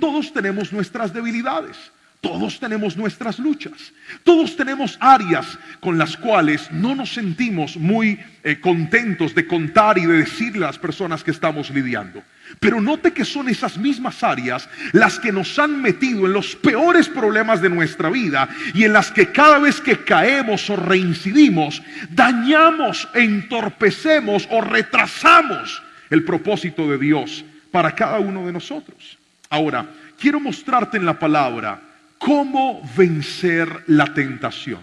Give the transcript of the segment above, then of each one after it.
todos tenemos nuestras debilidades. Todos tenemos nuestras luchas. Todos tenemos áreas con las cuales no nos sentimos muy contentos de contar y de decirle a las personas que estamos lidiando. Pero note que son esas mismas áreas las que nos han metido en los peores problemas de nuestra vida y en las que cada vez que caemos o reincidimos, dañamos, entorpecemos o retrasamos el propósito de Dios para cada uno de nosotros. Ahora, quiero mostrarte en la palabra cómo vencer la tentación.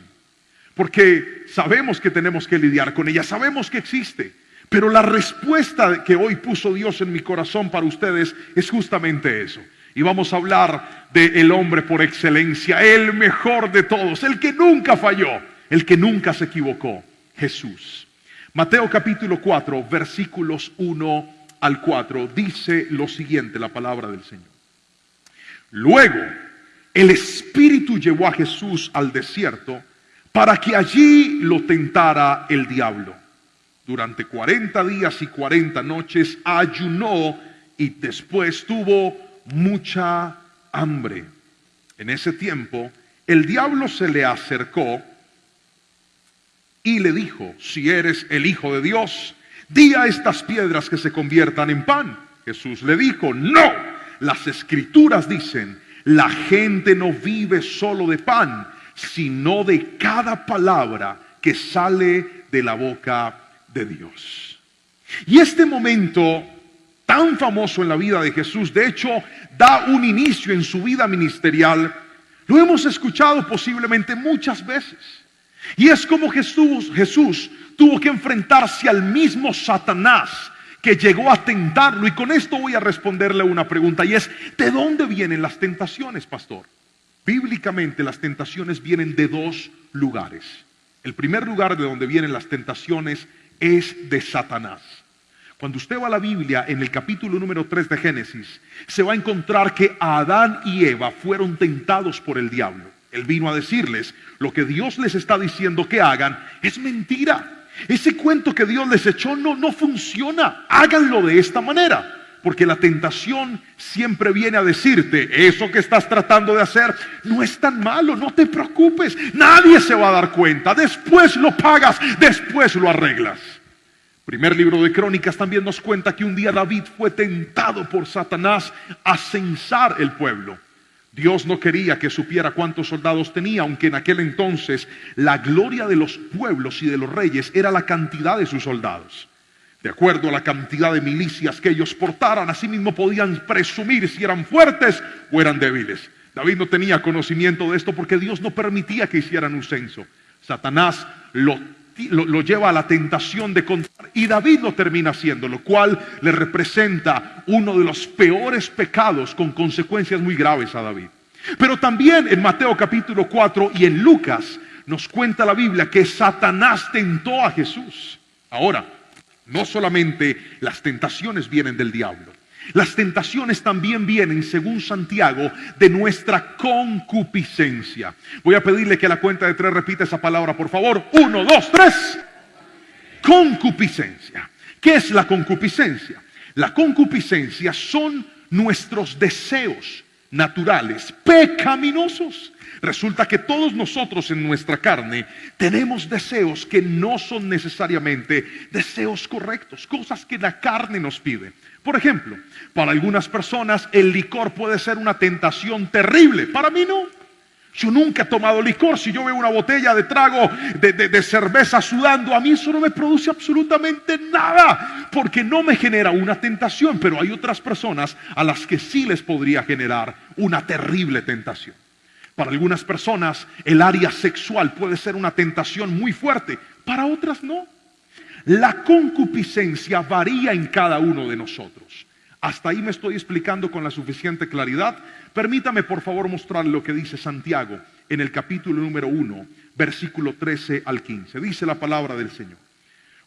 Porque sabemos que tenemos que lidiar con ella, sabemos que existe. Pero la respuesta que hoy puso Dios en mi corazón para ustedes es justamente eso. Y vamos a hablar del hombre por excelencia, el mejor de todos, el que nunca falló, el que nunca se equivocó, Jesús. Mateo capítulo 4, versículos 1 al 4, dice lo siguiente, la palabra del Señor. Luego, el Espíritu llevó a Jesús al desierto para que allí lo tentara el diablo. Durante 40 días y 40 noches ayunó y después tuvo mucha hambre. En ese tiempo, el diablo se le acercó y le dijo: si eres el Hijo de Dios, di a estas piedras que se conviertan en pan. Jesús le dijo: no, las Escrituras dicen, la gente no vive solo de pan, sino de cada palabra que sale de la boca de Dios. Y este momento tan famoso en la vida de Jesús, de hecho, da un inicio en su vida ministerial. Lo hemos escuchado posiblemente muchas veces. Y es como Jesús tuvo que enfrentarse al mismo Satanás que llegó a tentarlo. Y con esto voy a responderle una pregunta, y es: ¿de dónde vienen las tentaciones, pastor? Bíblicamente las tentaciones vienen de dos lugares. El primer lugar de donde vienen las tentaciones es de Satanás. Cuando usted va a la Biblia, en el capítulo número 3 de Génesis, se va a encontrar que Adán y Eva fueron tentados por el diablo. Él vino a decirles: lo que Dios les está diciendo que hagan es mentira. Ese cuento que Dios les echó no funciona. Háganlo de esta manera. Porque la tentación siempre viene a decirte: eso que estás tratando de hacer no es tan malo, no te preocupes, nadie se va a dar cuenta, después lo pagas, después lo arreglas. Primer libro de Crónicas también nos cuenta que un día David fue tentado por Satanás a censar el pueblo. Dios no quería que supiera cuántos soldados tenía, aunque en aquel entonces la gloria de los pueblos y de los reyes era la cantidad de sus soldados. De acuerdo a la cantidad de milicias que ellos portaran, así mismo podían presumir si eran fuertes o eran débiles. David no tenía conocimiento de esto porque Dios no permitía que hicieran un censo. Satanás lo lleva a la tentación de contar, y David lo termina haciendo, lo cual le representa uno de los peores pecados con consecuencias muy graves a David. Pero también en Mateo capítulo 4 y en Lucas nos cuenta la Biblia que Satanás tentó a Jesús. Ahora, no solamente las tentaciones vienen del diablo, las tentaciones también vienen, según Santiago, de nuestra concupiscencia. Voy a pedirle que a la cuenta de 3 repita esa palabra, por favor. 1, 2, 3. Concupiscencia. ¿Qué es la concupiscencia? La concupiscencia son nuestros deseos naturales, pecaminosos. Resulta que todos nosotros en nuestra carne tenemos deseos que no son necesariamente deseos correctos, cosas que la carne nos pide. Por ejemplo, para algunas personas el licor puede ser una tentación terrible. Para mí no. Yo nunca he tomado licor. Si yo veo una botella de trago de cerveza sudando, a mí eso no me produce absolutamente nada, porque no me genera una tentación. Pero hay otras personas a las que sí les podría generar una terrible tentación. Para algunas personas el área sexual puede ser una tentación muy fuerte, para otras no. La concupiscencia varía en cada uno de nosotros. Hasta ahí me estoy explicando con la suficiente claridad. Permítame por favor mostrarle lo que dice Santiago en el capítulo número 1, versículo 13 al 15. Dice la palabra del Señor: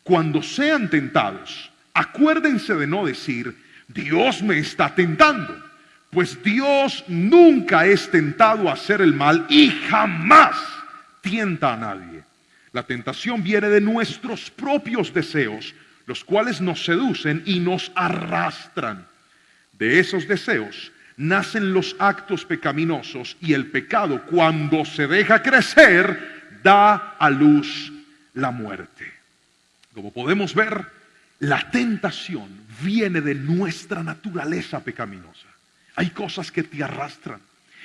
cuando sean tentados, acuérdense de no decir: Dios me está tentando. Pues Dios nunca es tentado a hacer el mal y jamás tienta a nadie. La tentación viene de nuestros propios deseos, los cuales nos seducen y nos arrastran. De esos deseos nacen los actos pecaminosos y el pecado, cuando se deja crecer, da a luz la muerte. Como podemos ver, la tentación viene de nuestra naturaleza pecaminosa. Hay cosas que te arrastran,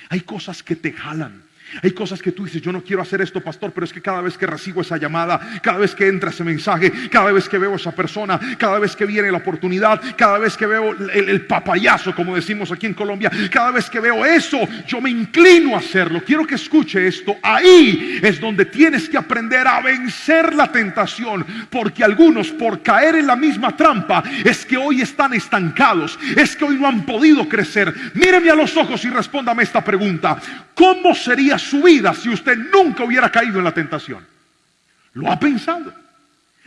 hay cosas que te jalan. Hay cosas que tú dices, yo no quiero hacer esto, pastor, pero es que cada vez que recibo esa llamada, cada vez que entra ese mensaje, cada vez que veo a esa persona, cada vez que viene la oportunidad, cada vez que veo el papayazo, como decimos aquí en Colombia, cada vez que veo eso, yo me inclino a hacerlo. Quiero que escuche esto. Ahí es donde tienes que aprender a vencer la tentación, porque algunos, por caer en la misma trampa, es que hoy están estancados, es que hoy no han podido crecer. Míreme a los ojos y respóndame esta pregunta: ¿cómo sería su vida si usted nunca hubiera caído en la tentación? ¿Lo ha pensado?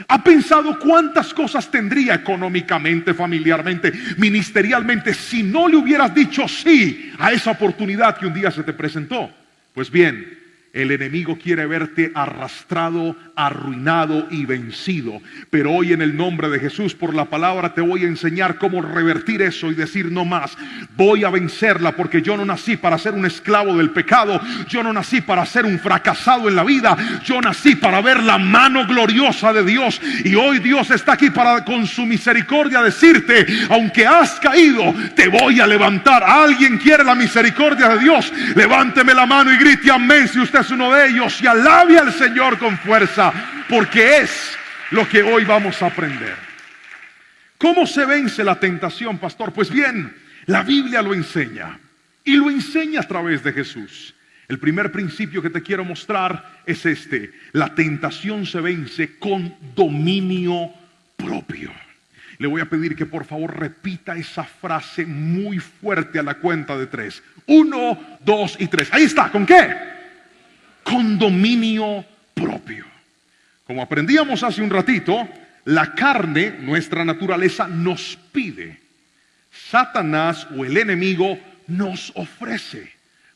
¿Ha pensado cuántas cosas tendría económicamente, familiarmente, ministerialmente, si no le hubieras dicho sí a esa oportunidad que un día se te presentó? Pues bien, el enemigo quiere verte arrastrado, arruinado y vencido. Pero hoy, en el nombre de Jesús, por la palabra, te voy a enseñar cómo revertir eso y decir no más. Voy a vencerla, porque yo no nací para ser un esclavo del pecado. Yo no nací para ser un fracasado en la vida. Yo nací para ver la mano gloriosa de Dios. Y hoy Dios está aquí para, con su misericordia, decirte: aunque has caído, te voy a levantar. ¿Alguien quiere la misericordia de Dios? Levánteme la mano y grite amén si usted es uno de ellos, y alabe al Señor con fuerza, porque es lo que hoy vamos a aprender. ¿Cómo se vence la tentación, pastor? Pues bien, la Biblia lo enseña, y lo enseña a través de Jesús. El primer principio que te quiero mostrar es este: la tentación se vence con dominio propio. Le voy a pedir que por favor repita esa frase muy fuerte a la cuenta de 3. 1, 2 y 3. Ahí está. ¿Con qué? Con dominio propio. Como aprendíamos hace un ratito, la carne, nuestra naturaleza, nos pide. Satanás o el enemigo nos ofrece,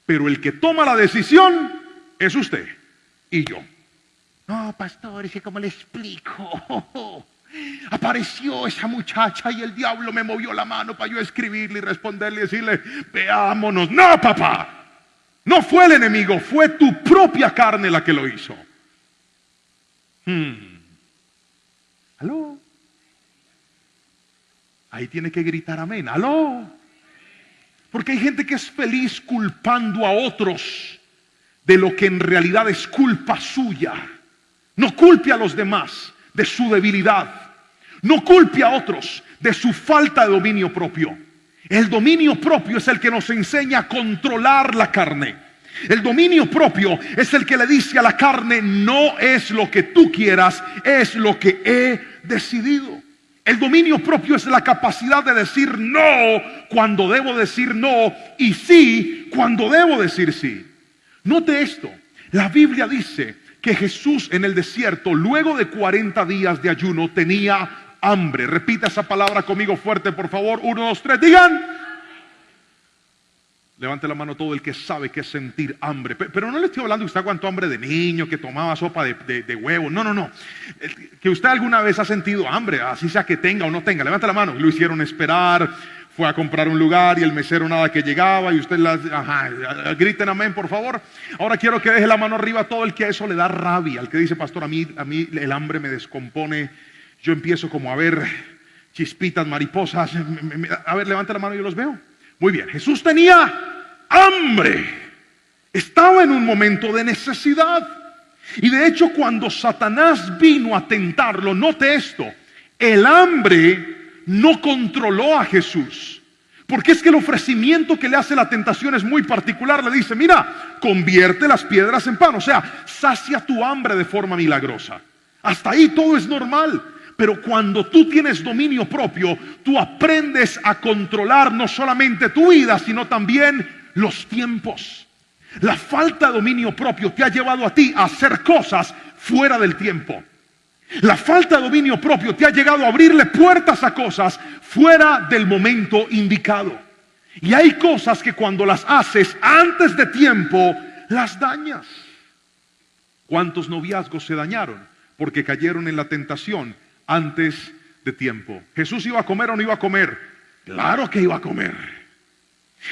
pero el que toma la decisión es usted y yo. No, pastor, es que ¿cómo le explico? Apareció esa muchacha y el diablo me movió la mano para yo escribirle y responderle y decirle: veámonos. No, papá. No fue el enemigo, fue tu propia carne la que lo hizo. ¿Aló? Ahí tiene que gritar amén. ¿Aló? Porque hay gente que es feliz culpando a otros de lo que en realidad es culpa suya. No culpe a los demás de su debilidad. No culpe a otros de su falta de dominio propio. El dominio propio es el que nos enseña a controlar la carne. El dominio propio es el que le dice a la carne: no es lo que tú quieras, es lo que he decidido. El dominio propio es la capacidad de decir no cuando debo decir no, y sí cuando debo decir sí. Note esto: la Biblia dice que Jesús en el desierto, luego de 40 días de ayuno, tenía hambre. Repita esa palabra conmigo fuerte, por favor. 1, 2, 3, digan. Levante la mano todo el que sabe qué es sentir hambre. Pero no le estoy hablando que usted aguantó hambre de niño, que tomaba sopa de huevo. No. Que usted alguna vez ha sentido hambre, así sea que tenga o no tenga. Levante la mano. Lo hicieron esperar, fue a comprar un lugar y el mesero nada que llegaba y usted griten amén, por favor. Ahora quiero que deje la mano arriba a todo el que a eso le da rabia. El que dice: pastor, a mí el hambre me descompone. Yo empiezo como a ver chispitas, mariposas. A ver, levante la mano y yo los veo. Muy bien, Jesús tenía hambre. Estaba en un momento de necesidad. Y de hecho, cuando Satanás vino a tentarlo, note esto: el hambre no controló a Jesús. Porque es que el ofrecimiento que le hace la tentación es muy particular. Le dice: mira, convierte las piedras en pan. O sea, sacia tu hambre de forma milagrosa. Hasta ahí todo es normal. Pero cuando tú tienes dominio propio, tú aprendes a controlar no solamente tu vida, sino también los tiempos. La falta de dominio propio te ha llevado a ti a hacer cosas fuera del tiempo. La falta de dominio propio te ha llegado a abrirle puertas a cosas fuera del momento indicado. Y hay cosas que cuando las haces antes de tiempo, las dañas. ¿Cuántos noviazgos se dañaron? Porque cayeron en la tentación antes de tiempo. ¿Jesús iba a comer o no iba a comer? Claro que iba a comer.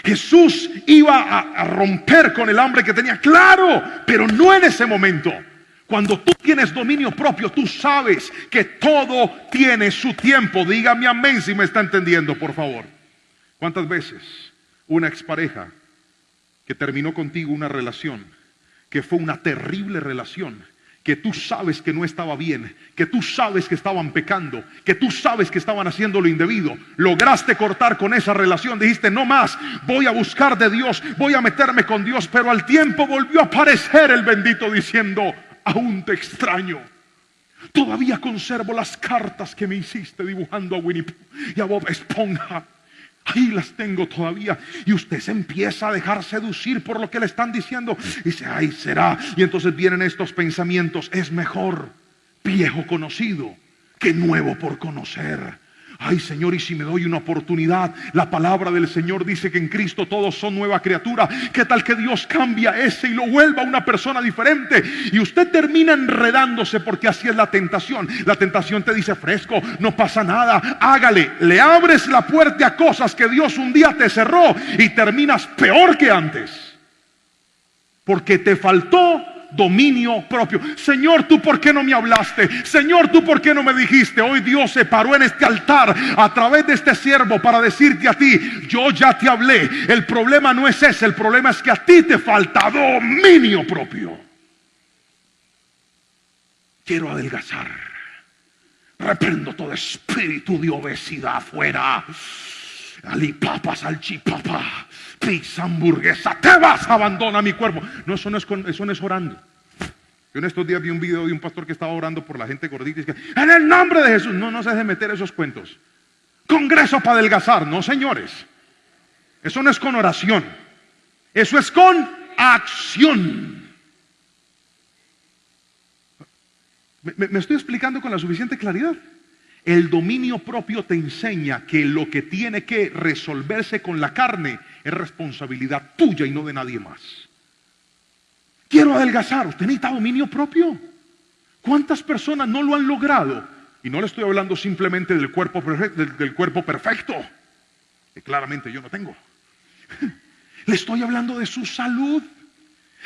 Jesús iba a romper con el hambre que tenía, claro, pero no en ese momento. Cuando tú tienes dominio propio, tú sabes que todo tiene su tiempo. Dígame amén si me está entendiendo, por favor. ¿Cuántas veces una expareja que terminó contigo una relación, que fue una terrible relación, que tú sabes que no estaba bien, que tú sabes que estaban pecando, que tú sabes que estaban haciendo lo indebido, lograste cortar con esa relación, dijiste no más, voy a buscar de Dios, voy a meterme con Dios, pero al tiempo volvió a aparecer el bendito diciendo, aún te extraño, todavía conservo las cartas que me hiciste dibujando a Winnie Pooh y a Bob Esponja. Ahí las tengo todavía. Y usted se empieza a dejar seducir por lo que le están diciendo. Y dice, ay, será. Y entonces vienen estos pensamientos. Es mejor viejo conocido que nuevo por conocer. Ay, Señor, y si me doy una oportunidad. La palabra del Señor dice que en Cristo todos son nueva criatura. ¿Qué tal que Dios cambia ese y lo vuelva a una persona diferente? Y usted termina enredándose porque así es la tentación. La tentación te dice, fresco, no pasa nada, hágale. Le abres la puerta a cosas que Dios un día te cerró y terminas peor que antes. Porque te faltó dominio propio. Señor, ¿tú por qué no me hablaste? Señor, ¿tú por qué no me dijiste? Hoy Dios se paró en este altar a través de este siervo para decirte a ti, yo ya te hablé. El problema no es ese, el problema es que a ti te falta dominio propio. Quiero adelgazar. Reprendo todo espíritu de obesidad fuera. Alipapa, salchipapa, pizza, hamburguesa, te vas, abandona mi cuerpo. No, eso no es orando. Yo en estos días vi un video de un pastor que estaba orando por la gente gordita y dice, en el nombre de Jesús. No se deje meter esos cuentos. Congreso para adelgazar, no señores. Eso no es con oración. Eso es con acción. ¿Me estoy explicando con la suficiente claridad? El dominio propio te enseña que lo que tiene que resolverse con la carne es responsabilidad tuya y no de nadie más. Quiero adelgazar, usted necesita dominio propio. ¿Cuántas personas no lo han logrado? Y no le estoy hablando simplemente del cuerpo perfecto, que claramente yo no tengo. Le estoy hablando de su salud.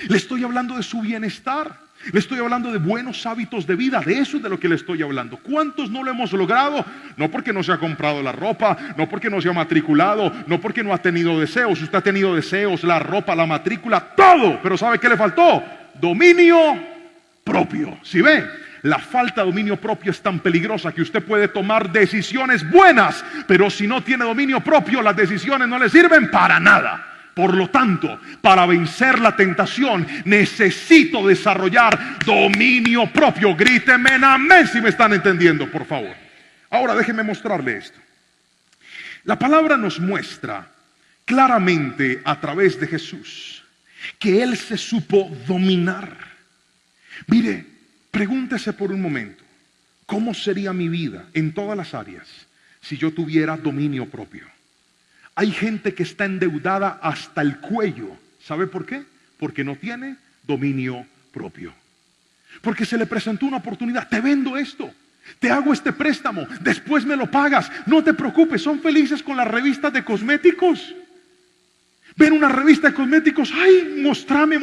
Le estoy hablando de su bienestar. Le estoy hablando de buenos hábitos de vida. De eso es de lo que le estoy hablando. ¿Cuántos no lo hemos logrado? No porque no se ha comprado la ropa, no porque no se ha matriculado, no porque no ha tenido deseos. Usted ha tenido deseos, la ropa, la matrícula, todo. Pero ¿sabe qué le faltó? Dominio propio. ¿Sí ve? La falta de dominio propio es tan peligrosa que usted puede tomar decisiones buenas, pero si no tiene dominio propio, las decisiones no le sirven para nada. Por lo tanto, para vencer la tentación, necesito desarrollar dominio propio. Gríteme en amén si me están entendiendo, por favor. Ahora déjenme mostrarle esto. La palabra nos muestra claramente a través de Jesús que Él se supo dominar. Mire, pregúntese por un momento, ¿cómo sería mi vida en todas las áreas si yo tuviera dominio propio? Hay gente que está endeudada hasta el cuello. ¿Sabe por qué? Porque no tiene dominio propio. Porque se le presentó una oportunidad. Te vendo esto. Te hago este préstamo. Después me lo pagas. No te preocupes. Son felices con las revistas de cosméticos. Ven una revista de cosméticos. Ay, mostrame.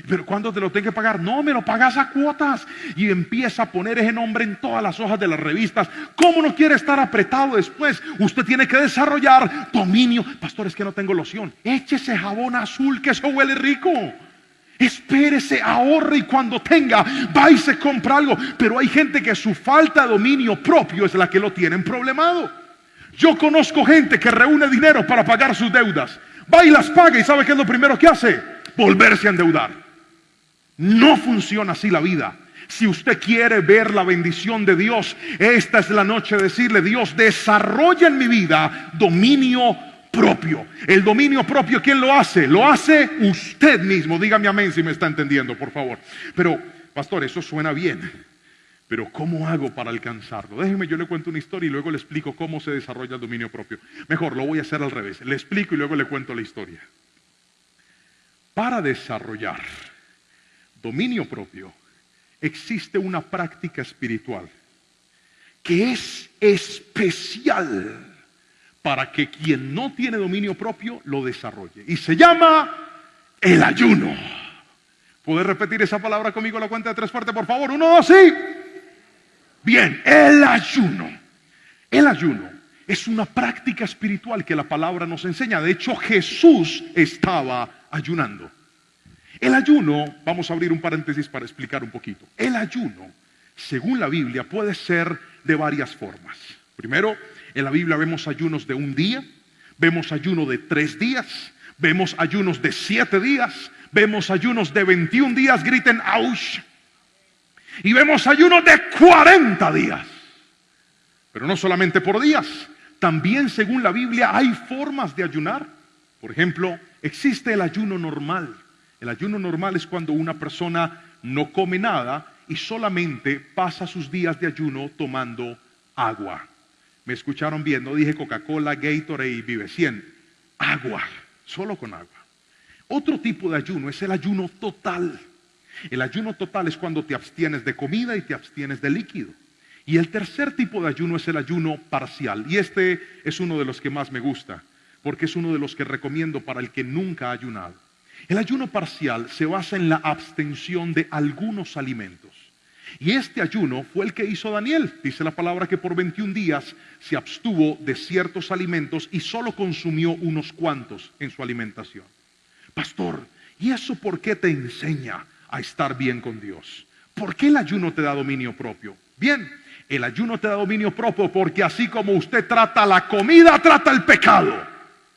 Pero ¿cuándo te lo tengo que pagar? No, me lo pagas a cuotas. Y empieza a poner ese nombre en todas las hojas de las revistas. ¿Cómo no quiere estar apretado después? Usted tiene que desarrollar dominio. Pastor, es que no tengo loción. Échese jabón azul, que eso huele rico. Espérese, ahorre y cuando tenga, va y se compra algo. Pero hay gente que su falta de dominio propio es la que lo tienen problemado. Yo conozco gente que reúne dinero para pagar sus deudas. Va y las paga y ¿sabe qué es lo primero que hace? Volverse a endeudar. No funciona así la vida. Si usted quiere ver la bendición de Dios, esta es la noche de decirle, Dios, desarrolla en mi vida dominio propio. El dominio propio, ¿quién lo hace? Lo hace usted mismo. Dígame amén si me está entendiendo, por favor. Pero, pastor, eso suena bien. Pero ¿cómo hago para alcanzarlo? Déjeme, yo le cuento una historia y luego le explico cómo se desarrolla el dominio propio. Mejor, lo voy a hacer al revés. Le explico y luego le cuento la historia. Para desarrollar dominio propio, existe una práctica espiritual que es especial para que quien no tiene dominio propio lo desarrolle. Y se llama el ayuno. ¿Puedes repetir esa palabra conmigo a la cuenta de 3 fuerte, por favor? 1, 2, sí. Bien, el ayuno. El ayuno es una práctica espiritual que la palabra nos enseña. De hecho, Jesús estaba ayunando. El ayuno, vamos a abrir un paréntesis para explicar un poquito. El ayuno, según la Biblia, puede ser de varias formas. Primero, en la Biblia vemos ayunos de 1 día, vemos ayuno de 3 días, vemos ayunos de 7 días, vemos ayunos de 21 días, griten ¡aush! Y vemos ayunos de 40 días. Pero no solamente por días, también según la Biblia hay formas de ayunar. Por ejemplo, existe el ayuno normal. El ayuno normal es cuando una persona no come nada y solamente pasa sus días de ayuno tomando agua. ¿Me escucharon bien? No dije Coca-Cola, Gatorade y Vive 100. Agua, solo con agua. Otro tipo de ayuno es el ayuno total. El ayuno total es cuando te abstienes de comida y te abstienes de líquido. Y el tercer tipo de ayuno es el ayuno parcial. Y este es uno de los que más me gusta, porque es uno de los que recomiendo para el que nunca ha ayunado. El ayuno parcial se basa en la abstención de algunos alimentos. Y este ayuno fue el que hizo Daniel. Dice la palabra que por 21 días se abstuvo de ciertos alimentos y solo consumió unos cuantos en su alimentación. Pastor, ¿y eso por qué te enseña a estar bien con Dios? ¿Por qué el ayuno te da dominio propio? Bien, el ayuno te da dominio propio porque así como usted trata la comida, trata el pecado.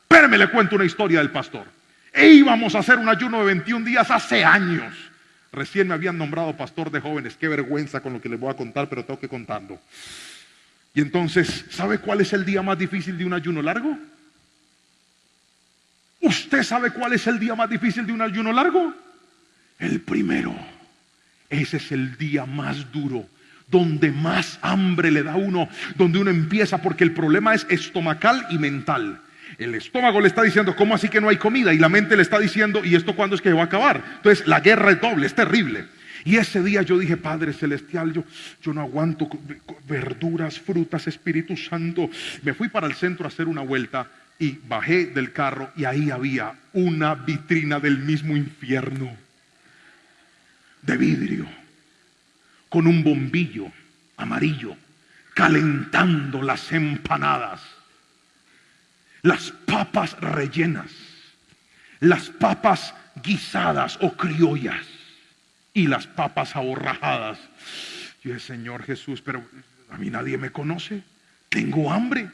Espérame, le cuento una historia del pastor. Íbamos a hacer un ayuno de 21 días hace años. Recién me habían nombrado pastor de jóvenes. Qué vergüenza con lo que les voy a contar, pero tengo que contarlo. Y entonces, ¿sabe cuál es el día más difícil de un ayuno largo? ¿Usted sabe cuál es el día más difícil de un ayuno largo? El primero. Ese es el día más duro, donde más hambre le da a uno, donde uno empieza, porque el problema es estomacal y mental. El estómago le está diciendo, ¿cómo así que no hay comida? Y la mente le está diciendo, ¿y esto cuándo es que va a acabar? Entonces la guerra es doble, es terrible. Y ese día yo dije, Padre Celestial, yo no aguanto verduras, frutas, Espíritu Santo. Me fui para el centro a hacer una vuelta y bajé del carro y ahí había una vitrina del mismo infierno, de vidrio, con un bombillo amarillo, calentando las empanadas, las papas rellenas, las papas guisadas o criollas y las papas aborrajadas. Yo dije, Señor Jesús, pero a mí nadie me conoce, tengo hambre.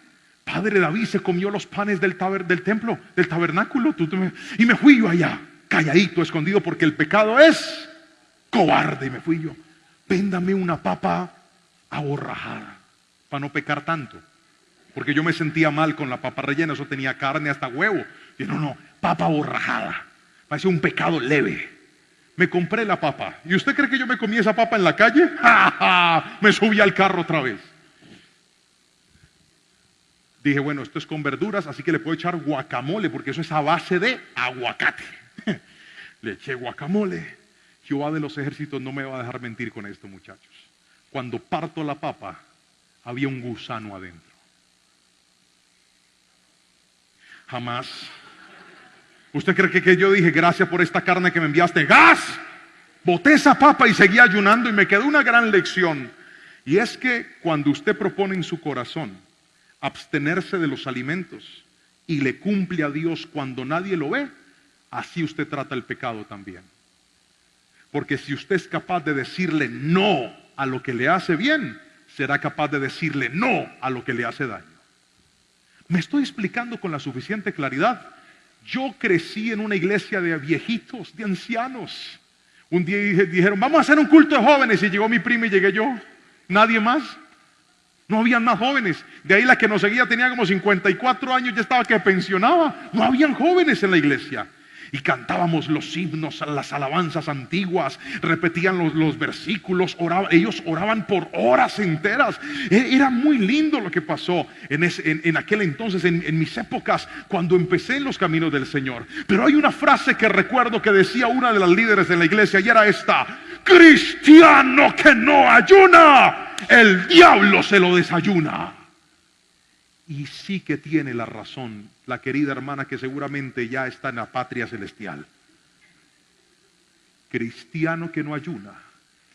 Padre David se comió los panes del templo, del tabernáculo, y me fui yo allá, calladito, escondido, porque el pecado es cobarde. Y me fui yo, véndame una papa aborrajada, para no pecar tanto. Porque yo me sentía mal con la papa rellena, eso tenía carne hasta huevo. Y no, papa borrajada, parece un pecado leve. Me compré la papa. ¿Y usted cree que yo me comí esa papa en la calle? ¡Ja, ja! Me subí al carro otra vez. Dije, bueno, esto es con verduras, así que le puedo echar guacamole, porque eso es a base de aguacate. Le eché guacamole. Jehová de los ejércitos no me va a dejar mentir con esto, muchachos. Cuando parto la papa, había un gusano adentro. Jamás. ¿Usted cree que yo dije, gracias por esta carne que me enviaste? ¡Gas! Boté esa papa y seguí ayunando y me quedó una gran lección. Y es que cuando usted propone en su corazón abstenerse de los alimentos y le cumple a Dios cuando nadie lo ve, así usted trata el pecado también. Porque si usted es capaz de decirle no a lo que le hace bien, será capaz de decirle no a lo que le hace daño. ¿Me estoy explicando con la suficiente claridad? Yo crecí en una iglesia de viejitos, de ancianos. Un día dijeron, vamos a hacer un culto de jóvenes, y llegó mi prima y llegué yo. Nadie más. No habían más jóvenes. De ahí la que nos seguía tenía como 54 años, ya estaba que pensionaba. No habían jóvenes en la iglesia. Y cantábamos los himnos, las alabanzas antiguas, repetían los versículos, ellos oraban por horas enteras. Era muy lindo lo que pasó en aquel entonces, en mis épocas, cuando empecé en los caminos del Señor. Pero hay una frase que recuerdo que decía una de las líderes de la iglesia, y era esta: cristiano que no ayuna, el diablo se lo desayuna. Y sí que tiene la razón la querida hermana que seguramente ya está en la patria celestial. Cristiano que no ayuna,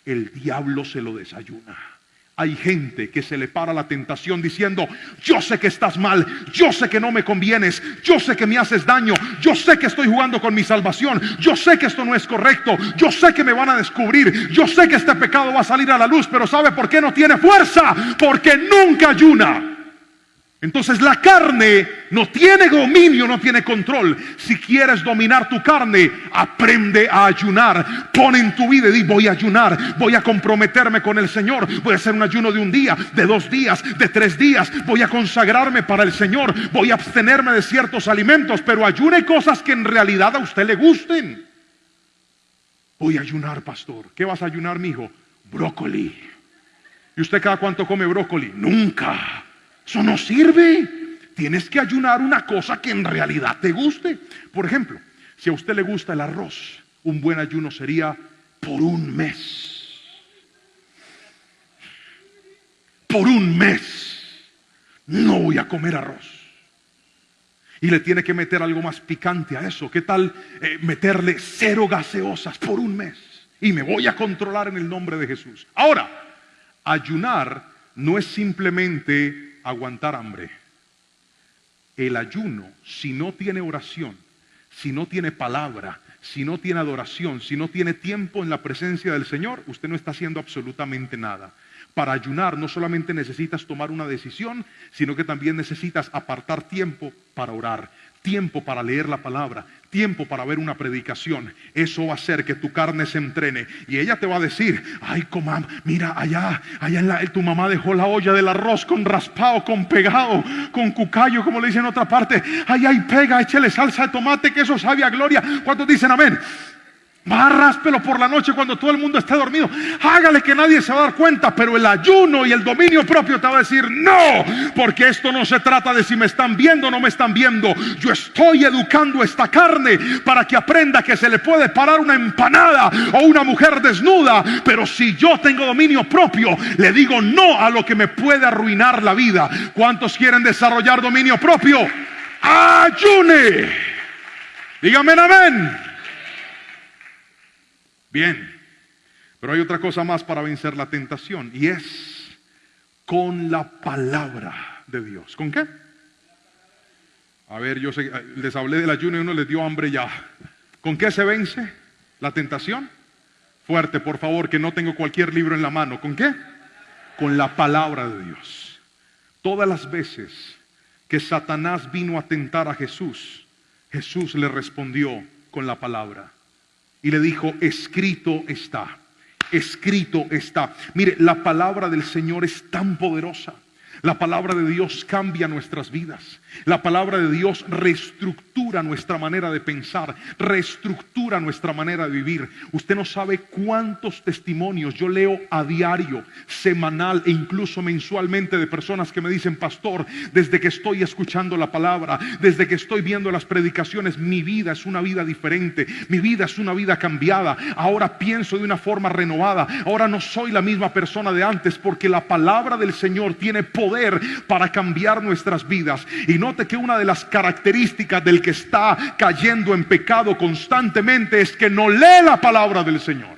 el diablo se lo desayuna. Hay gente que se le para la tentación diciendo: yo sé que estás mal, yo sé que no me convienes, yo sé que me haces daño, yo sé que estoy jugando con mi salvación, yo sé que esto no es correcto, yo sé que me van a descubrir, yo sé que este pecado va a salir a la luz, pero ¿sabe por qué no tiene fuerza? Porque nunca ayuna. Entonces la carne no tiene dominio, no tiene control. Si quieres dominar tu carne, aprende a ayunar. Pon en tu vida y di: voy a ayunar, voy a comprometerme con el Señor. Voy a hacer un ayuno de 1 día, de 2 días, de 3 días. Voy a consagrarme para el Señor. Voy a abstenerme de ciertos alimentos, pero ayune cosas que en realidad a usted le gusten. Voy a ayunar, pastor. ¿Qué vas a ayunar, mijo? Brócoli. ¿Y usted cada cuánto come brócoli? Nunca. Eso no sirve. Tienes que ayunar una cosa que en realidad te guste. Por ejemplo, si a usted le gusta el arroz, un buen ayuno sería por 1 mes. Por 1 mes no voy a comer arroz. Y le tiene que meter algo más picante a eso. ¿Qué tal meterle 0 gaseosas por 1 mes? Y me voy a controlar en el nombre de Jesús. Ahora, ayunar no es simplemente aguantar hambre. El ayuno, si no tiene oración, si no tiene palabra, si no tiene adoración, si no tiene tiempo en la presencia del Señor, usted no está haciendo absolutamente nada. Para ayunar no solamente necesitas tomar una decisión, sino que también necesitas apartar tiempo para orar, tiempo para leer la palabra, tiempo para ver una predicación. Eso va a hacer que tu carne se entrene. Y ella te va a decir: ay, comam, mira, allá tu mamá dejó la olla del arroz con raspado, con pegado, con cucayo, como le dicen en otra parte. Ay, pega, échale salsa de tomate, que eso sabe a gloria. ¿Cuántos dicen amén? Va, ráspelo por la noche cuando todo el mundo esté dormido. Hágale que nadie se va a dar cuenta. Pero el ayuno y el dominio propio te va a decir: no, porque esto no se trata de si me están viendo o no me están viendo. Yo estoy educando esta carne para que aprenda que se le puede parar una empanada o una mujer desnuda. Pero si yo tengo dominio propio, le digo no a lo que me puede arruinar la vida. ¿Cuántos quieren desarrollar dominio propio? Ayune. Dígame amén. Bien, pero hay otra cosa más para vencer la tentación, y es con la palabra de Dios. ¿Con qué? A ver, yo sé, les hablé del ayuno y uno les dio hambre ya. ¿Con qué se vence la tentación? Fuerte, por favor, que no tengo cualquier libro en la mano. ¿Con qué? Con la palabra de Dios. Todas las veces que Satanás vino a tentar a Jesús, Jesús le respondió con la palabra. Y le dijo: escrito está, escrito está. Mire, la palabra del Señor es tan poderosa. La palabra de Dios cambia nuestras vidas. La palabra de Dios reestructura nuestra manera de pensar, reestructura nuestra manera de vivir. Usted no sabe cuántos testimonios yo leo a diario, semanal e incluso mensualmente de personas que me dicen: pastor, desde que estoy escuchando la palabra, desde que estoy viendo las predicaciones, mi vida es una vida diferente, mi vida es una vida cambiada. Ahora pienso de una forma renovada, ahora no soy la misma persona de antes, porque la palabra del Señor tiene poder para cambiar nuestras vidas. Y note que una de las características del que está cayendo en pecado constantemente es que no lee la palabra del Señor.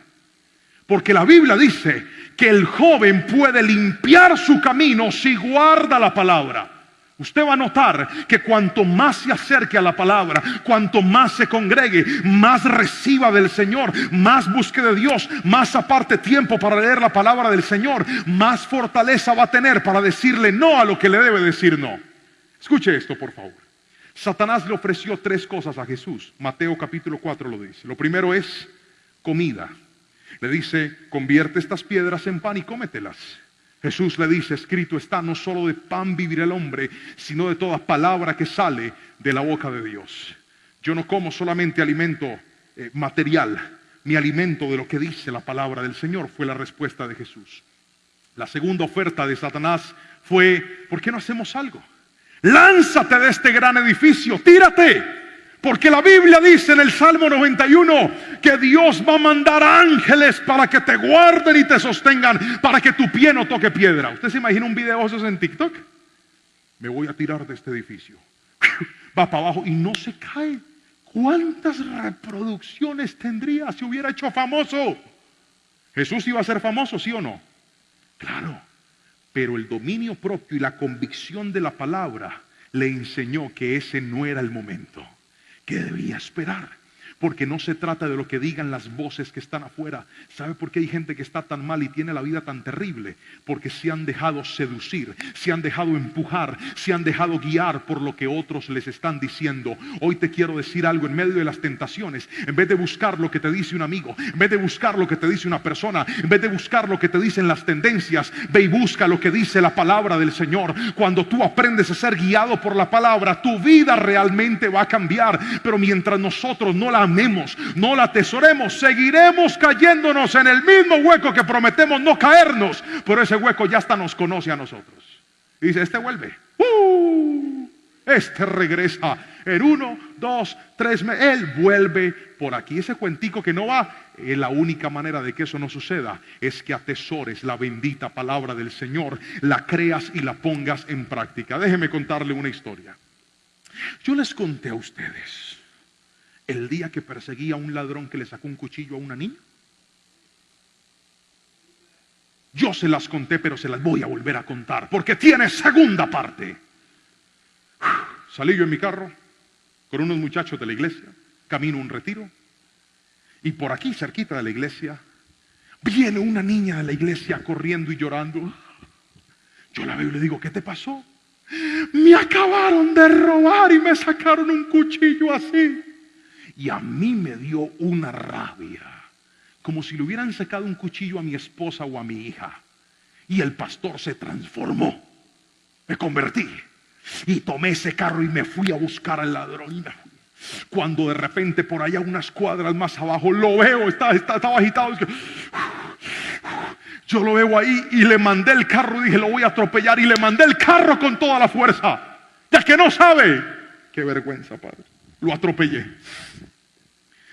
Porque la Biblia dice que el joven puede limpiar su camino si guarda la palabra. Usted va a notar que cuanto más se acerque a la palabra, cuanto más se congregue, más reciba del Señor, más busque de Dios, más aparte tiempo para leer la palabra del Señor, más fortaleza va a tener para decirle no a lo que le debe decir no. Escuche esto, por favor. Satanás le ofreció 3 cosas a Jesús. Mateo capítulo 4 lo dice. Lo primero es comida. Le dice: convierte estas piedras en pan y cómetelas. Jesús le dice: escrito está, no solo de pan vivirá el hombre, sino de toda palabra que sale de la boca de Dios. Yo no como solamente alimento material, mi alimento de lo que dice la palabra del Señor, fue la respuesta de Jesús. La segunda oferta de Satanás fue: ¿por qué no hacemos algo? Lánzate de este gran edificio, tírate. Porque la Biblia dice en el Salmo 91 que Dios va a mandar ángeles para que te guarden y te sostengan, para que tu pie no toque piedra. ¿Usted se imagina un video de esos en TikTok? me voy a tirar de este edificio. Va para abajo y no se cae. ¿Cuántas reproducciones tendría si hubiera hecho famoso? ¿Jesús iba a ser famoso, sí o no? Claro, pero el dominio propio y la convicción de la palabra le enseñó que ese no era el momento, que debía esperar. Porque no se trata de lo que digan las voces que están afuera. ¿Sabe por qué hay gente que está tan mal y tiene la vida tan terrible? Porque se han dejado seducir, se han dejado empujar, se han dejado guiar por lo que otros les están diciendo. Hoy te quiero decir algo: en medio de las tentaciones, en vez de buscar lo que te dice un amigo, en vez de buscar lo que te dice una persona, en vez de buscar lo que te dicen las tendencias, ve y busca lo que dice la palabra del Señor. Cuando tú aprendes a ser guiado por la palabra, tu vida realmente va a cambiar. Pero mientras nosotros no la amemos, no la atesoremos, seguiremos cayéndonos en el mismo hueco que prometemos no caernos, pero ese hueco ya hasta nos conoce a nosotros. Y dice: este vuelve, este regresa en 1, 2, 3 meses, él vuelve por aquí. Ese cuentico que no va, la única manera de que eso no suceda es que atesores la bendita palabra del Señor, la creas y la pongas en práctica. Déjeme contarle una historia. Yo les conté a ustedes el día que perseguí a un ladrón que le sacó un cuchillo a una niña. Yo se las conté, pero se las voy a volver a contar porque tiene segunda parte. Salí yo en mi carro con unos muchachos de la iglesia, camino a un retiro, y por aquí cerquita de la iglesia viene una niña de la iglesia corriendo y llorando. Yo la veo y le digo: ¿qué te pasó? Me acabaron de robar y me sacaron un cuchillo así. Y a mí me dio una rabia, como si le hubieran sacado un cuchillo a mi esposa o a mi hija. Y el pastor se transformó. Me convertí y tomé ese carro y me fui a buscar al ladrón. Cuando de repente por allá unas cuadras más abajo lo veo, estaba agitado. Yo lo veo ahí y le mandé el carro, dije: lo voy a atropellar, y le mandé el carro con toda la fuerza. Ya que no sabe. Qué vergüenza, padre. Lo atropellé.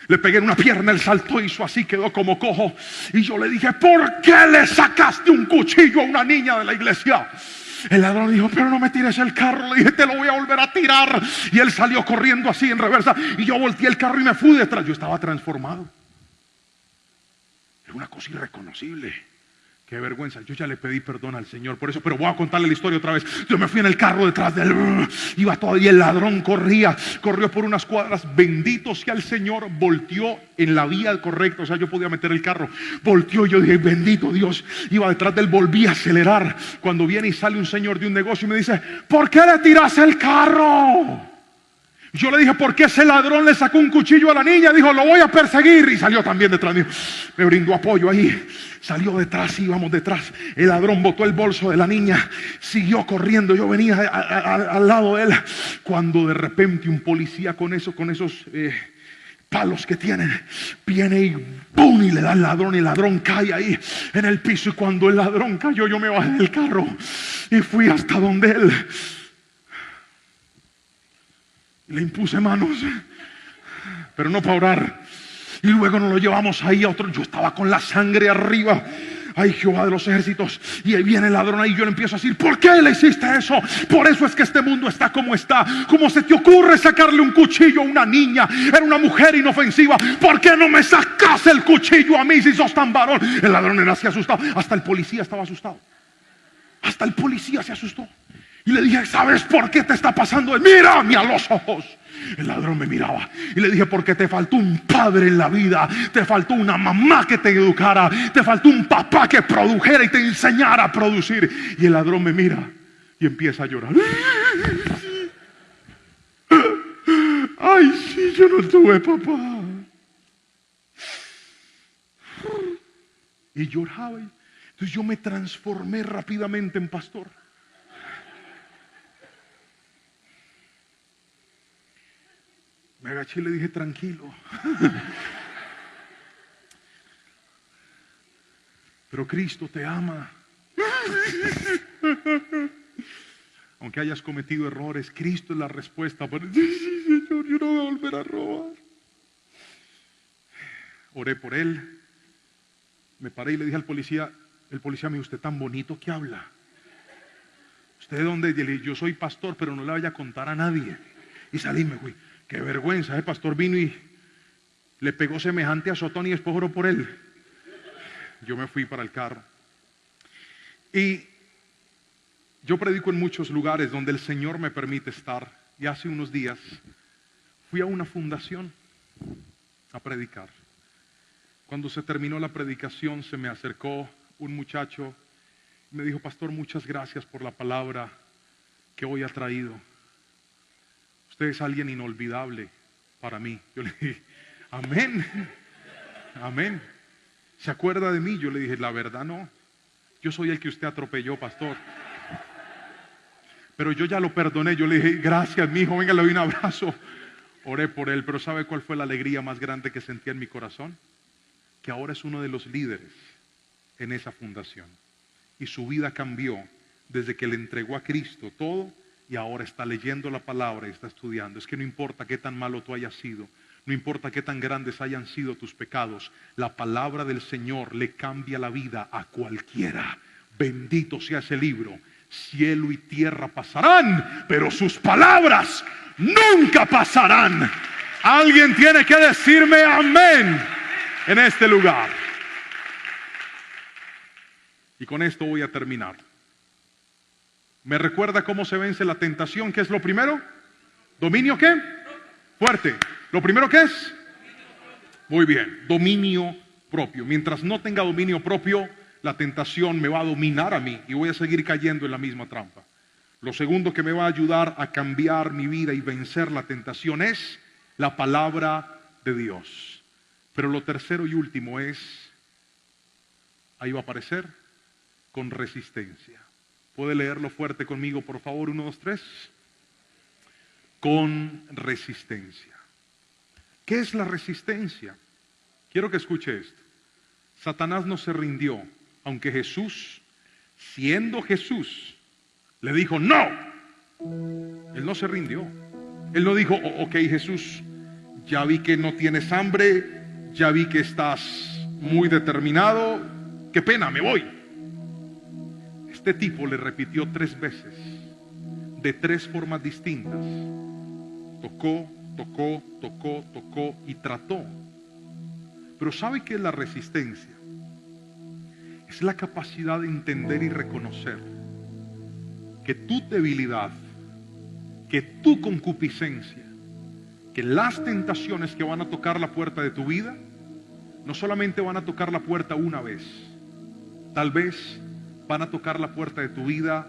Le pegué en una pierna, él saltó, hizo así, quedó como cojo. Y yo le dije: ¿por qué le sacaste un cuchillo a una niña de la iglesia? El ladrón dijo: pero no me tires el carro. Le dije: te lo voy a volver a tirar. Y él salió corriendo así en reversa, y yo volteé el carro y me fui detrás. Yo estaba transformado. Era una cosa irreconocible. Qué vergüenza. Yo ya le pedí perdón al Señor por eso, pero voy a contarle la historia otra vez. Yo me fui en el carro detrás de él. Iba todavía, el ladrón corrió por unas cuadras. Bendito sea el Señor, volteó en la vía correcta. O sea, yo podía meter el carro. Volteó, yo dije: bendito Dios. Iba detrás de él, volví a acelerar. Cuando viene y sale un señor de un negocio y me dice: ¿por qué le tiraste el carro? Yo le dije: ¿por qué ese ladrón le sacó un cuchillo a la niña? Dijo: lo voy a perseguir. Y salió también detrás mío. Me brindó apoyo ahí. Salió detrás, íbamos detrás. El ladrón botó el bolso de la niña, siguió corriendo. Yo venía al lado de él. Cuando de repente un policía con esos palos que tienen, viene y ¡pum! Y le da al ladrón. Y el ladrón cae ahí en el piso. Y cuando el ladrón cayó, yo me bajé del carro y fui hasta donde él. Le impuse manos, pero no para orar. Y luego nos lo llevamos ahí a otro. Yo estaba con la sangre arriba. Ay, Jehová de los ejércitos. Y ahí viene el ladrón ahí. Yo le empiezo a decir: ¿por qué le hiciste eso? Por eso es que este mundo está como está. ¿Cómo se te ocurre sacarle un cuchillo a una niña? Era una mujer inofensiva. ¿Por qué no me sacas el cuchillo a mí si sos tan varón? El ladrón era así asustado. Hasta el policía estaba asustado. Hasta el policía se asustó. Y le dije: ¿sabes por qué te está pasando? Mírame a los ojos. El ladrón me miraba y le dije: porque te faltó un padre en la vida, te faltó una mamá que te educara, te faltó un papá que produjera y te enseñara a producir. Y el ladrón me mira y empieza a llorar. Ay, sí, yo no tuve papá. Y lloraba. Entonces yo me transformé rápidamente en pastor. Me agaché y le dije: tranquilo. Pero Cristo te ama. Aunque hayas cometido errores, Cristo es la respuesta. Sí, Señor, yo no voy a volver a robar. Oré por él. Me paré y le dije al policía: el policía me dijo: usted tan bonito que habla. ¿Usted de dónde? Le dije, yo soy pastor, pero no le vaya a contar a nadie. Y salí, me fui. Qué vergüenza, el pastor vino y le pegó semejante azotón y después oró por él. Yo me fui para el carro. Y yo predico en muchos lugares donde el Señor me permite estar. Y hace unos días fui a una fundación a predicar. Cuando se terminó la predicación, se me acercó un muchacho y me dijo, pastor, muchas gracias por la palabra que hoy ha traído. Usted es alguien inolvidable para mí. Yo le dije, amén, amén. ¿Se acuerda de mí? Yo le dije, la verdad no. Yo soy el que usted atropelló, pastor. Pero yo ya lo perdoné. Yo le dije, gracias, mi hijo, venga, le doy un abrazo. Oré por él, pero ¿sabe cuál fue la alegría más grande que sentía en mi corazón? Que ahora es uno de los líderes en esa fundación. Y su vida cambió desde que le entregó a Cristo todo y ahora está leyendo la palabra y está estudiando. Es que no importa qué tan malo tú hayas sido, no importa qué tan grandes hayan sido tus pecados, la palabra del Señor le cambia la vida a cualquiera. Bendito sea ese libro. Cielo y tierra pasarán, pero sus palabras nunca pasarán. Alguien tiene que decirme amén en este lugar. Y con esto voy a terminar. ¿Me recuerda cómo se vence la tentación? ¿Qué es lo primero? ¿Dominio qué? Fuerte. ¿Lo primero qué es? Muy bien, dominio propio. Mientras no tenga dominio propio, la tentación me va a dominar a mí y voy a seguir cayendo en la misma trampa. Lo segundo que me va a ayudar a cambiar mi vida y vencer la tentación es la palabra de Dios. Pero lo tercero y último es, ahí va a aparecer, con resistencia. ¿Puede leerlo fuerte conmigo, por favor? 1, 2, 3. Con resistencia. ¿Qué es la resistencia? Quiero que escuche esto. Satanás no se rindió, aunque Jesús, siendo Jesús, le dijo no. Él no se rindió. Él no dijo, ok, Jesús, ya vi que no tienes hambre, ya vi que estás muy determinado, qué pena, me voy. Este tipo le repitió 3 veces, de 3 formas distintas. Tocó, tocó, tocó, tocó y trató. Pero ¿sabe qué es la resistencia? Es la capacidad de entender y reconocer que tu debilidad, que tu concupiscencia, que las tentaciones que van a tocar la puerta de tu vida, no solamente van a tocar la puerta una vez, tal vez van a tocar la puerta de tu vida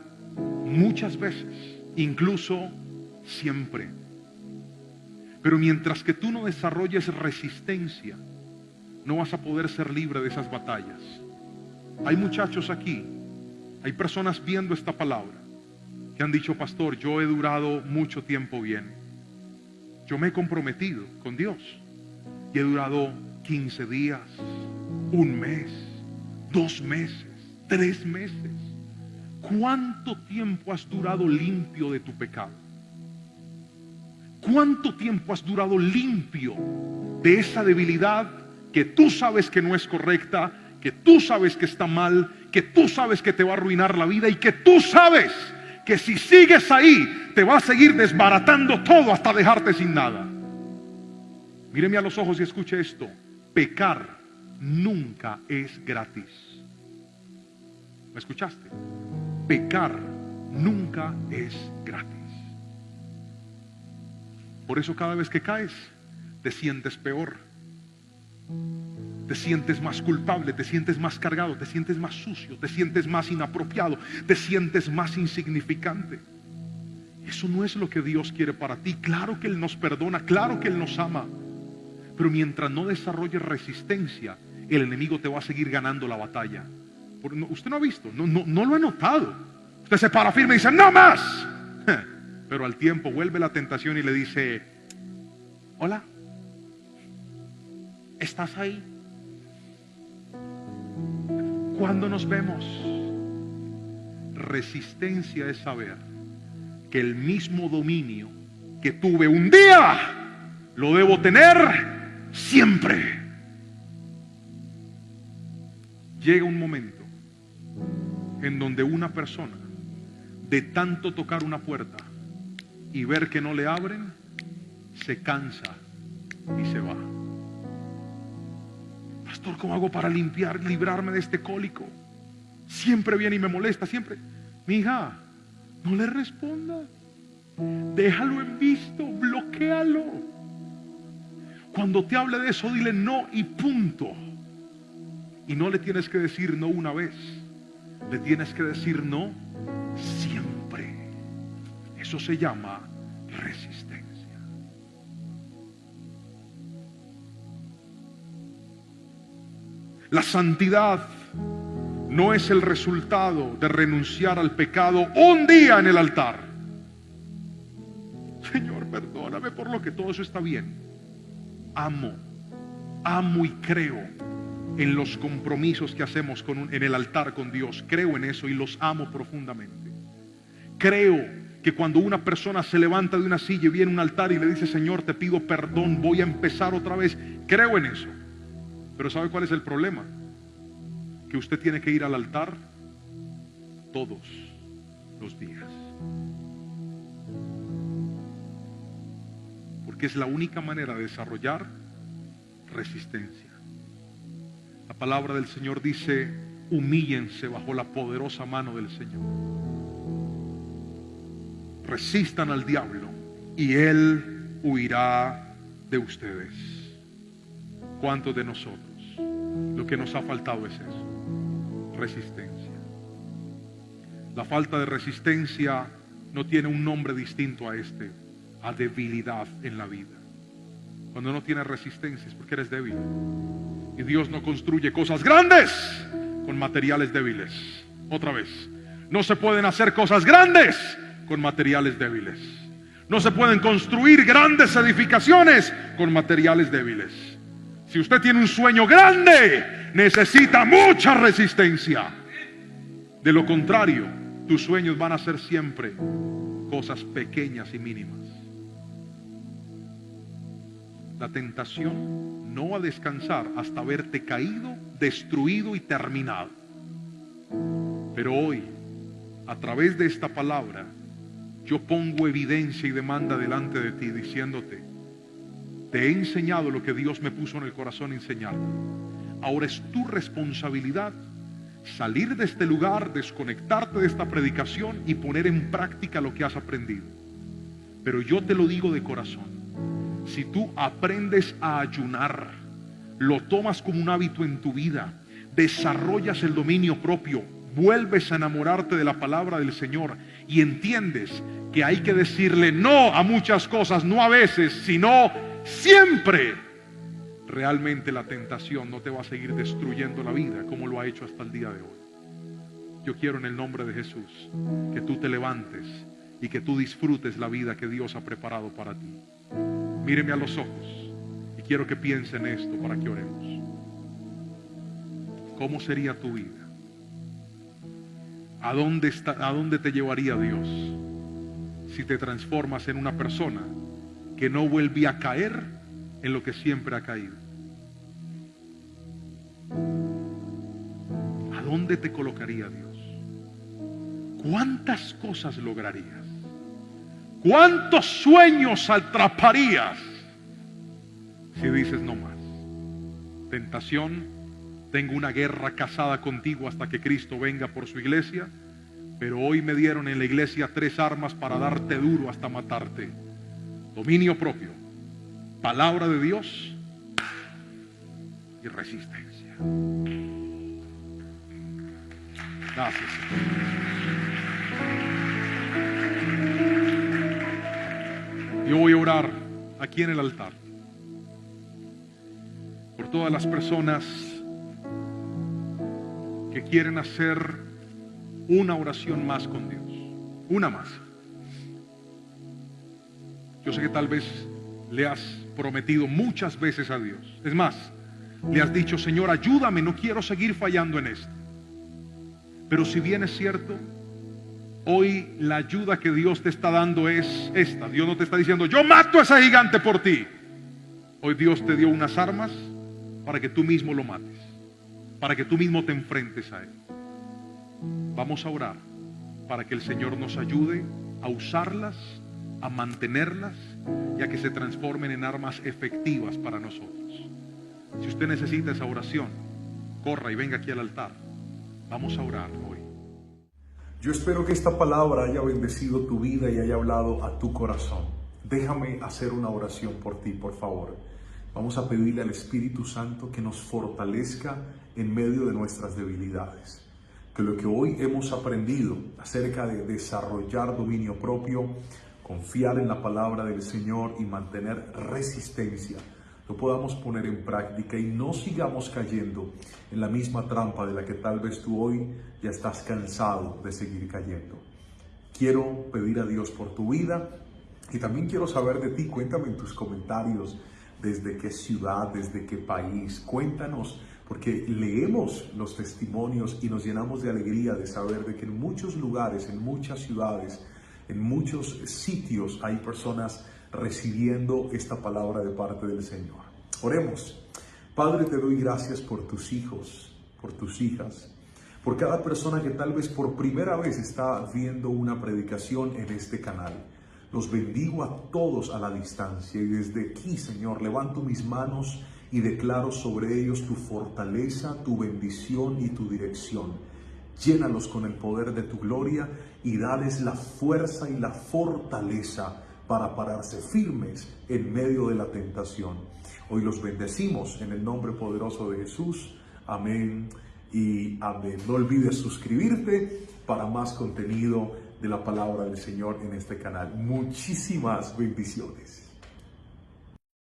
muchas veces, incluso siempre. Pero mientras que tú no desarrolles resistencia, no vas a poder ser libre de esas batallas. Hay muchachos aquí, hay personas viendo esta palabra que han dicho, pastor, yo he durado mucho tiempo bien. Yo me he comprometido con Dios y he durado 15 días, 1 mes, 2 meses, 3 meses. ¿Cuánto tiempo has durado limpio de tu pecado? ¿Cuánto tiempo has durado limpio de esa debilidad que tú sabes que no es correcta, que tú sabes que está mal, que tú sabes que te va a arruinar la vida y que tú sabes que si sigues ahí te va a seguir desbaratando todo hasta dejarte sin nada? Míreme a los ojos y escuche esto. Pecar nunca es gratis. ¿Me escuchaste? Pecar nunca es gratis. Por eso cada vez que caes te sientes peor, te sientes más culpable, te sientes más cargado, te sientes más sucio, te sientes más inapropiado, te sientes más insignificante. Eso no es lo que Dios quiere para ti. Claro que Él nos perdona, claro que Él nos ama, pero mientras no desarrolles resistencia, el enemigo te va a seguir ganando la batalla. Usted no ha visto, no lo ha notado. Usted se para firme y dice, no más. Pero al tiempo vuelve la tentación y le dice, hola, ¿estás ahí? ¿Cuándo nos vemos? Resistencia es saber que el mismo dominio que tuve un día, lo debo tener siempre. Llega un momento en donde una persona de tanto tocar una puerta y ver que no le abren, se cansa y se va. Pastor, ¿cómo hago para librarme de este cólico? Siempre viene y me molesta, siempre. Mi hija, no le responda. Déjalo en visto, bloquéalo. Cuando te hable de eso, dile no y punto. Y no le tienes que decir no una vez, le tienes que decir no siempre. Eso se llama resistencia. La santidad no es el resultado de renunciar al pecado un día en el altar. Señor, perdóname por lo que todo eso está bien. Amo y creo en los compromisos que hacemos en el altar con Dios. Creo en eso y los amo profundamente. Creo que cuando una persona se levanta de una silla y viene a un altar y le dice, Señor, te pido perdón, voy a empezar otra vez. Creo en eso. Pero ¿sabe cuál es el problema? Que usted tiene que ir al altar todos los días. Porque es la única manera de desarrollar resistencia. La palabra del Señor dice, humíllense bajo la poderosa mano del Señor. Resistan al diablo y él huirá de ustedes. ¿Cuántos de nosotros lo que nos ha faltado es eso? Resistencia. La falta de resistencia no tiene un nombre distinto a este, a debilidad en la vida. Cuando no tienes resistencia es porque eres débil. Y Dios no construye cosas grandes con materiales débiles. Otra vez, no se pueden hacer cosas grandes con materiales débiles. No se pueden construir grandes edificaciones con materiales débiles. Si usted tiene un sueño grande, necesita mucha resistencia. De lo contrario, tus sueños van a ser siempre cosas pequeñas y mínimas. La tentación no va a descansar hasta verte caído, destruido y terminado. Pero hoy, a través de esta palabra, yo pongo evidencia y demanda delante de ti diciéndote, te he enseñado lo que Dios me puso en el corazón enseñarte. Ahora es tu responsabilidad salir de este lugar, desconectarte de esta predicación y poner en práctica lo que has aprendido. Pero yo te lo digo de corazón. Si tú aprendes a ayunar, lo tomas como un hábito en tu vida, desarrollas el dominio propio, vuelves a enamorarte de la palabra del Señor y entiendes que hay que decirle no a muchas cosas, no a veces, sino siempre, realmente la tentación no te va a seguir destruyendo la vida como lo ha hecho hasta el día de hoy. Yo quiero en el nombre de Jesús que tú te levantes y que tú disfrutes la vida que Dios ha preparado para ti. Míreme a los ojos y quiero que piense en esto para que oremos. ¿Cómo sería tu vida? ¿A dónde te llevaría Dios si te transformas en una persona que no vuelve a caer en lo que siempre ha caído? ¿A dónde te colocaría Dios? ¿Cuántas cosas lograrías? ¿Cuántos sueños atraparías si dices no más? Tentación, tengo una guerra casada contigo hasta que Cristo venga por su iglesia, pero hoy me dieron en la iglesia 3 armas para darte duro hasta matarte. Dominio propio, palabra de Dios y resistencia. Gracias, Señor. Yo voy a orar aquí en el altar por todas las personas que quieren hacer una oración más con Dios, una más. Yo sé que tal vez le has prometido muchas veces a Dios. Es más, le has dicho, Señor, ayúdame, no quiero seguir fallando en esto. Pero si bien es cierto, hoy la ayuda que Dios te está dando es esta. Dios no te está diciendo, yo mato a ese gigante por ti. Hoy Dios te dio unas armas para que tú mismo lo mates, para que tú mismo te enfrentes a él. Vamos a orar para que el Señor nos ayude a usarlas, a mantenerlas y a que se transformen en armas efectivas para nosotros. Si usted necesita esa oración, corra y venga aquí al altar. Vamos a orar hoy. Yo espero que esta palabra haya bendecido tu vida y haya hablado a tu corazón. Déjame hacer una oración por ti, por favor. Vamos a pedirle al Espíritu Santo que nos fortalezca en medio de nuestras debilidades. Que lo que hoy hemos aprendido acerca de desarrollar dominio propio, confiar en la palabra del Señor y mantener resistencia, lo podamos poner en práctica y no sigamos cayendo en la misma trampa de la que tal vez tú hoy ya estás cansado de seguir cayendo. Quiero pedir a Dios por tu vida y también quiero saber de ti. Cuéntame en tus comentarios desde qué ciudad, desde qué país. Cuéntanos, porque leemos los testimonios y nos llenamos de alegría de saber de que en muchos lugares, en muchas ciudades, en muchos sitios hay personas recibiendo esta palabra de parte del Señor. Oremos. Padre, te doy gracias por tus hijos, por tus hijas, por cada persona que tal vez por primera vez está viendo una predicación en este canal. Los bendigo a todos a la distancia y desde aquí, Señor, levanto mis manos y declaro sobre ellos tu fortaleza, tu bendición y tu dirección. Llénalos con el poder de tu gloria y dales la fuerza y la fortaleza para pararse firmes en medio de la tentación. Hoy los bendecimos en el nombre poderoso de Jesús. Amén y amén. No olvides suscribirte para más contenido de la palabra del Señor en este canal. Muchísimas bendiciones.